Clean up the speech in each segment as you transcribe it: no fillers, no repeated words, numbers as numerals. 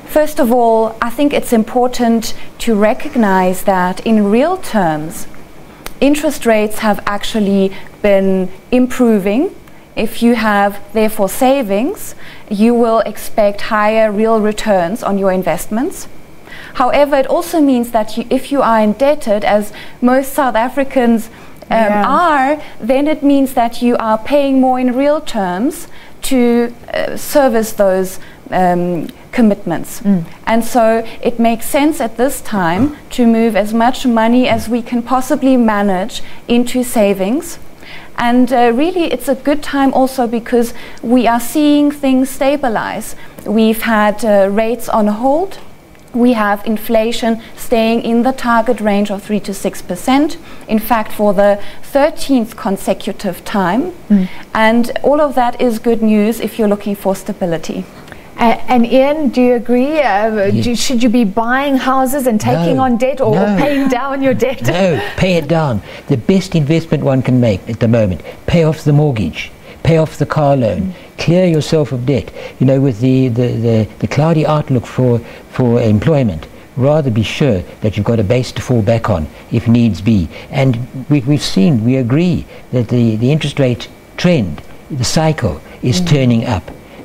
First of all, I think it's important to recognize that in real terms, interest rates have actually been improving. If you have, therefore, savings, you will expect higher real returns on your investments. However, it also means that if you are indebted, as most South Africans are, then it means that you are paying more in real terms to service those commitments. And so it makes sense at this time to move as much money as we can possibly manage into savings. And really it's a good time also because we are seeing things stabilize. We've had rates on hold. We have inflation staying in the target range of 3 to 6%, in fact for the 13th consecutive time. And all of that is good news if you're looking for stability. And Ian, do you agree? Should you be buying houses and taking on debt or paying down your debt? No, pay it down. The best investment one can make at the moment, pay off the mortgage, pay off the car loan, clear yourself of debt. You know, with the cloudy outlook for employment, rather be sure that you've got a base to fall back on if needs be. And we agree that the interest rate trend, the cycle, is turning up.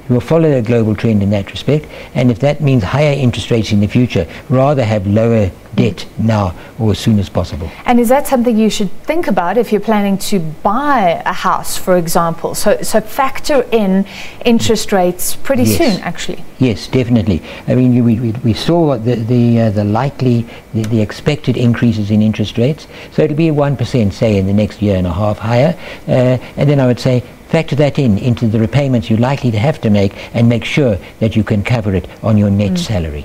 We'll follow the global trend in that respect, and if that means higher interest rates in the future, rather have lower debt now or as soon as possible. And is that something you should think about if you're planning to buy a house, for example? So factor in interest rates pretty soon, actually. Yes, definitely. I mean, we saw the expected increases in interest rates, so it'll be 1%, say, in the next year and a half higher, and then I would say factor that into the repayments you're likely to have to make and make sure that you can cover it on your net salary.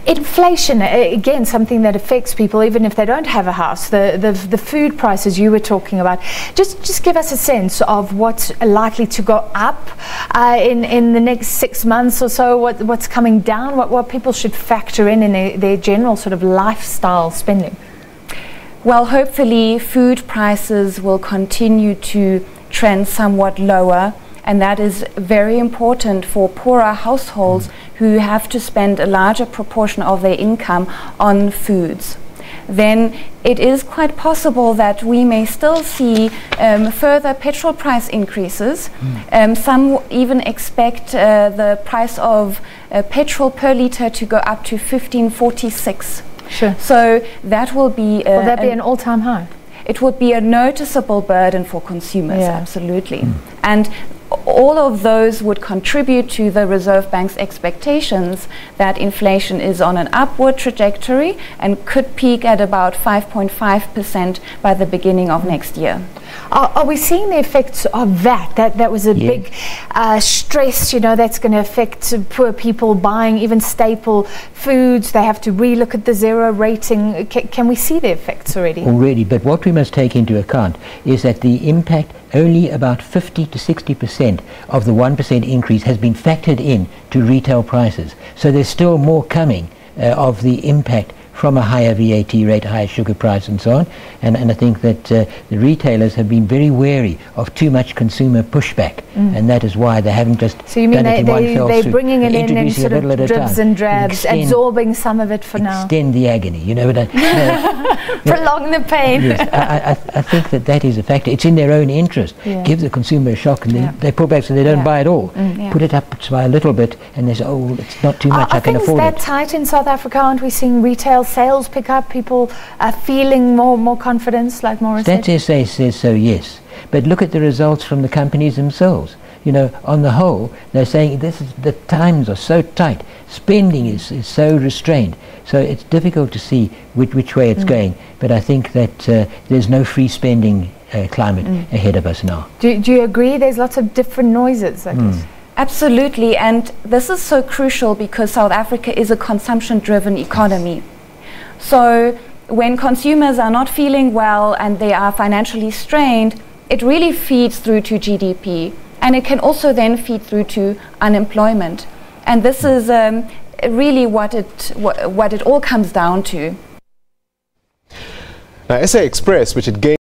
Inflation, again, something that affects people even if they don't have a house. The food prices you were talking about. Just give us a sense of what's likely to go up in the next 6 months or so, what's coming down, what people should factor in their general sort of lifestyle spending. Well, hopefully food prices will continue to trend somewhat lower, and that is very important for poorer households who have to spend a larger proportion of their income on foods. Then it is quite possible that we may still see further petrol price increases. Some even expect the price of petrol per litre to go up to 15.46. Sure. So that will be will that be an all-time high? It would be a noticeable burden for consumers, absolutely. And all of those would contribute to the Reserve Bank's expectations that inflation is on an upward trajectory and could peak at about 5.5% by the beginning of next year. Are we seeing the effects of that? That was a big stress, you know, that's going to affect poor people buying even staple foods. They have to relook at the zero rating. Can we see the effects already? Already, but what we must take into account is that the impact, only about 50 to 60% of the 1% increase has been factored in to retail prices. So there's still more coming of the impact from a higher VAT rate, higher sugar price and so on. And I think that the retailers have been very wary of too much consumer pushback, and that is why they haven't just so you mean done it in one fell swoop. They're bringing it in sort of dribs and drabs, absorbing some of it for now. Extend the agony, you know. Prolong the pain. Yes, I think that is a factor. It's in their own interest. Give the consumer a shock, and they pull back so they don't buy it all. Put it up by a little bit, and they say, oh, it's not too much, I can afford it. Are things that tight in South Africa? Aren't we seeing retail sales pick up? People are feeling more confidence, like Maura said? That SA says so, yes. But look at the results from the companies themselves. You know, on the whole, they're saying the times are so tight, spending is so restrained, so it's difficult to see which way it's going. But I think that there's no free spending climate ahead of us now. Do you agree? There's lots of different noises, I guess. Absolutely, and this is so crucial because South Africa is a consumption-driven economy. So when consumers are not feeling well and they are financially strained, it really feeds through to GDP, and it can also then feed through to unemployment. And this is really what it all comes down to. Now, SA Express, which had gained